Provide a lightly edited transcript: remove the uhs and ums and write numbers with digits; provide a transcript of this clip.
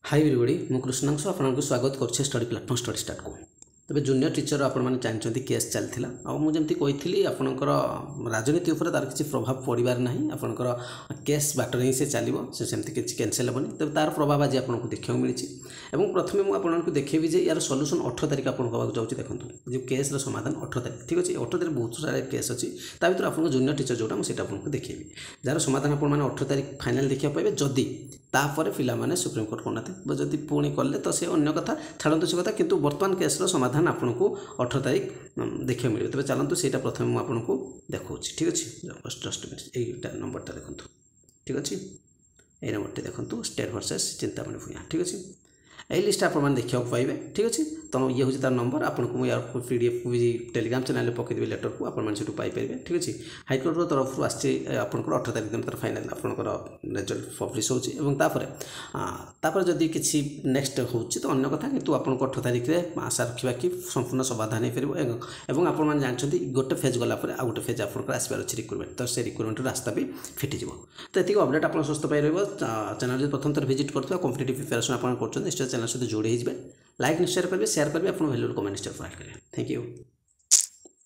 High everybody मु कृष्णांशु आपको स्वागत कर स्टडी प्लाटफॉर्म स्टडी स्टार्ट को तेज जूनियर टीचर आपने जानते केस चलता आमती कही आपंकर राजनीति उपर तार किसी प्रभाव पड़ार ना आपंकर केस बाटर ही से चलो सेमती किसी कैनसल हेनी तेज तार प्रभाव आज आपको देखा मिली और प्रथम मुझे देखेबी जे यार सल्यूशन 18 तारिख आपको जाऊँगी देखो जो केस समाधान 18 तारिख ठीक अच्छे 18 तारिख बहुत सारा केस अच्छी ता भर आपको जूनियर टीचर जोटा मुझे आपको देखेबी जार समाधान आपने 18 तारिख फाइनाल देखा पाए जदि तापर पिलाने सुप्रीम कोर्ट करना जदि पुणी कले तो सी अन्न कथा छाड़ू से कथा किंतु वर्तमान केस समाधान आपको 18 तारिख देखा मिले तेज चलते से प्रथम मुझे देखा ठीक अच्छे जस्ट मिनट नंबरटा देखो ठीक अच्छे ये नंबर देखो स्टेट वर्सेस चिंतामणि भूया ठीक अच्छे यही लिस्ट आपने देखा पाइबे ठीक अच्छे तो ये हूँ तार नंबर आपको यार पीडीएफ को भी टेलीग्राम चैनल पकईदेवी लेटर को आपको पाइपर ठीक अच्छे हाइकोर्ट तरफ आसी 18 तारिख दिन तार फाइनाल आपंकर रिजल्ट पब्लिश होपर जदि किसी नेक्स्ट हो तो अन्य कथा कि आपको 18 तारिख में आशा रखा कि संपूर्ण समाधान हो पार और आपने जानते गोटे फेज गलापर आ गए फेज आपको आसबार अच्छे रिक्रुटमेंट तो से रिक्रुटमेंट रास्ता भी फिटिज तो ये अपडेट आप स्वस्थ पाई चैनल जो प्रथम थर विजिट करते कम्पिटिटिव प्रिपेरेसन आप निश्चय चैनल सहित जोड़ी लाइक निश्चय करेंगे शेयर करेंगे अपना वैल्यूबल कमेंट निश्चय प्रोवाइड करेंगे थैंक यू।